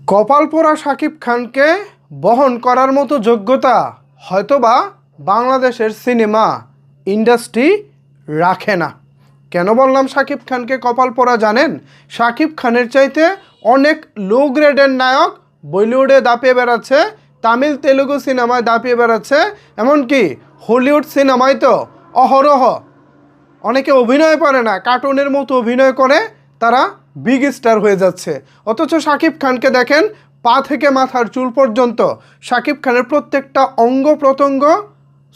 কপাল পোড়া শাকিব খানকে বহন করার মতো যোগ্যতা হয়তোবা বাংলাদেশের সিনেমা ইন্ডাস্ট্রি রাখে না। কেন বললাম শাকিব খানকে কপাল পোড়া জানেন? শাকিব খানের চাইতে অনেক লো গ্রেডের নায়ক বলিউডে দাপিয়ে বেড়াচ্ছে, তামিল তেলুগু সিনেমায় দাপিয়ে বেড়াচ্ছে, এমনকি হলিউড সিনেমায় তো অহরহ অনেকে অভিনয় পারে না, কার্টুনের মতো অভিনয় করে তারা বিগ স্টার হয়ে যাচ্ছে। অথচ শাকিব খানকে দেখেন, পা থেকে মাথার চুল পর্যন্ত শাকিব খানের প্রত্যেকটা অঙ্গ প্রত্যঙ্গ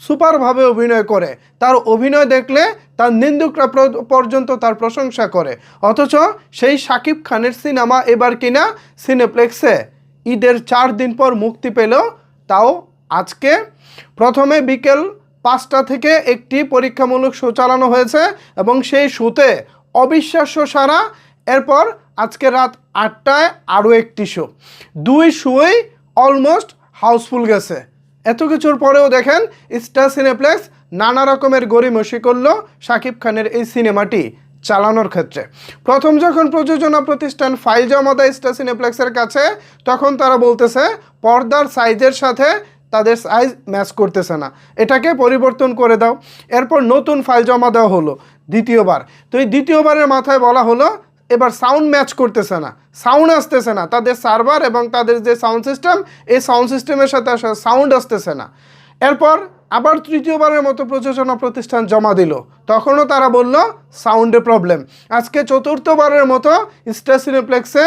সুপারভাবে অভিনয় করে। তার অভিনয় দেখলে তার নিন্দুকরা পর্যন্ত তার প্রশংসা করে। অথচ সেই শাকিব খানের সিনেমা এবার কিনা সিনেপ্লেক্সে ঈদের 4 দিন পর মুক্তি পেল, তাও আজকে। প্রথমে বিকেল 5টা থেকে একটি পরীক্ষামূলক শো চালানো হয়েছে এবং সেই শোতে অবিশ্বাস্য সাড়া। এরপর আজকে রাত 8টায় আরও একটি শো, 2 শোই অলমোস্ট হাউসফুল গেছে। এত কিছুর পরেও দেখেন স্টার সিনেপ্লেক্স নানা রকমের গড়িমসি করলো শাকিব খানের এই সিনেমাটি চালানোর ক্ষেত্রে। প্রথম যখন প্রযোজনা প্রতিষ্ঠান ফাইল জমা দেয় স্টার সিনেপ্লেক্সের কাছে, তখন তারা বলতেছে পর্দার সাইজের সাথে তাদের সাইজ ম্যাচ করতেছে না, এটাকে পরিবর্তন করে দাও। এরপর নতুন ফাইল জমা দেওয়া হলো দ্বিতীয়বার। তো এই দ্বিতীয়বারের মাথায় বলা হলো এবার সাউন্ড ম্যাচ করতেছে না, সাউন্ড আসতেছে না, তাদের সার্ভার এবং তাদের যে সাউন্ড সিস্টেম, এই সাউন্ড সিস্টেমের সাথে সাউন্ড আসতেছে না। এরপর আবার তৃতীয়বারের মতো প্রযোজনা প্রতিষ্ঠান জমা দিল, তখনও তারা বলল সাউন্ডে প্রবলেম। আজকে চতুর্থবারের মতো স্টার সিনেপ্লেক্সে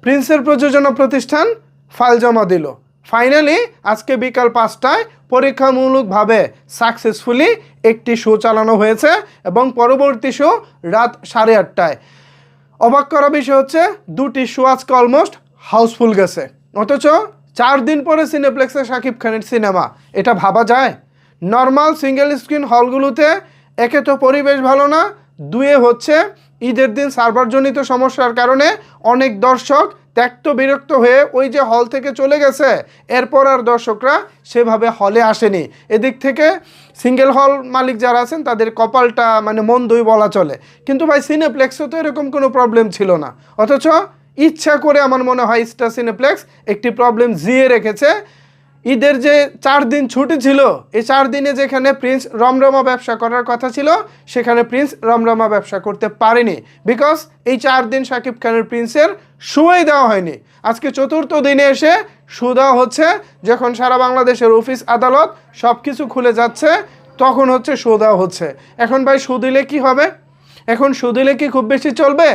প্রিন্সের প্রযোজনা প্রতিষ্ঠান ফাইল জমা দিল। ফাইনালি আজকে বিকাল 5টায় পরীক্ষামূলকভাবে সাকসেসফুলি একটি শো চালানো হয়েছে এবং পরবর্তী শো রাত 8:30টায়। অবাক করা বিষয় হচ্ছে 2টি শো আজকে অলমোস্ট হাউসফুল গেছে। অথচ 4 দিন পরে সিনেপ্লেক্সে শাকিব খানের সিনেমা, এটা ভাবা যায়? নর্মাল সিঙ্গেল স্ক্রিন হলগুলোতে একে তো পরিবেশ ভালো না, দুয়ে হচ্ছে ঈদের দিন সার্ভারজনিত সমস্যার কারণে অনেক দর্শক ত্যক্ত বিরক্ত হয়ে ওই যে হল থেকে চলে গেছে। এরপর আর দর্শকরা সেভাবে হলে আসেনি। এদিক থেকে সিঙ্গেল হল মালিক যারা আছেন তাদের কপালটা মন্দই বলা চলে। কিন্তু ভাই সিনেপ্লেক্সে তো এরকম কোনো প্রবলেম ছিল না। অথচ ইচ্ছা করে আমার মনে হয় স্টার সিনেপ্লেক্স একটি প্রবলেম জিয়ে রেখেছে। ঈদের যে 4 দিন ছুটি ছিল, এই 4 দিনে যেখানে প্রিন্স রমরমা ব্যবসা করার কথা ছিল, সেখানে প্রিন্স রমরমা ব্যবসা করতে পারেনি। বিকজ এই 4 দিন শাকিব খানের প্রিন্সের শোই দেওয়া হয়নি। আজকে 4র্থ দিনে এসে শো দেওয়া হচ্ছে, যখন সারা বাংলাদেশের অফিস আদালত সব কিছু খুলে যাচ্ছে, তখন হচ্ছে শো দেওয়া হচ্ছে। এখন ভাই শো দিলে কী হবে? এখন শো দিলে কি খুব বেশি চলবে?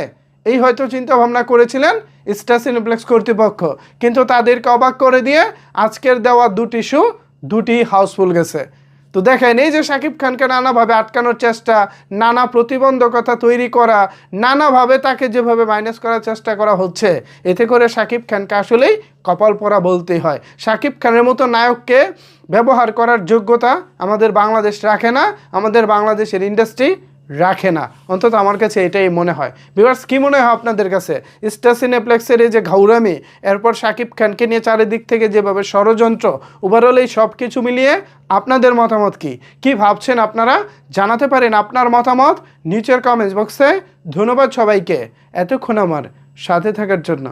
এই হয়তো চিন্তা ভাবনা করেছিলেন স্টার সিনেপ্লেক্স কর্তৃপক্ষ, কিন্তু তাদেরকে অবাক করে দিয়ে আজকের দেওয়া 2টি শো 2টি হাউসফুল গেছে। তো দেখেন, এই যে শাকিব খানকে নানাভাবে আটকানোর চেষ্টা, নানা প্রতিবন্ধকতা তৈরি করা, নানাভাবে তাকে যেভাবে মাইনাস করার চেষ্টা করা হচ্ছে, এতে করে শাকিব খানকে আসলেই কপাল পোড়া বলতেই হয়। শাকিব খানের মতো নায়ককে ব্যবহার করার যোগ্যতা আমাদের বাংলাদেশ রাখে না, আমাদের বাংলাদেশের ইন্ডাস্ট্রি রাখে না। অন্তত আমার কাছে এটাই মনে হয়। ভিউয়ার্স, কী মনে হয় আপনাদের কাছে? স্টার সিনেপ্লেক্সের এই যে ঘাউরামি, এরপর শাকিব খানকে নিয়ে চারিদিক থেকে যেভাবে ষড়যন্ত্র, ওভারঅল এই সব কিছু মিলিয়ে আপনাদের মতামত কি ভাবছেন আপনারা? জানাতে পারেন আপনার মতামত নিচের কমেন্টস বক্সে। ধন্যবাদ সবাইকে এতক্ষণ আমার সাথে থাকার জন্য।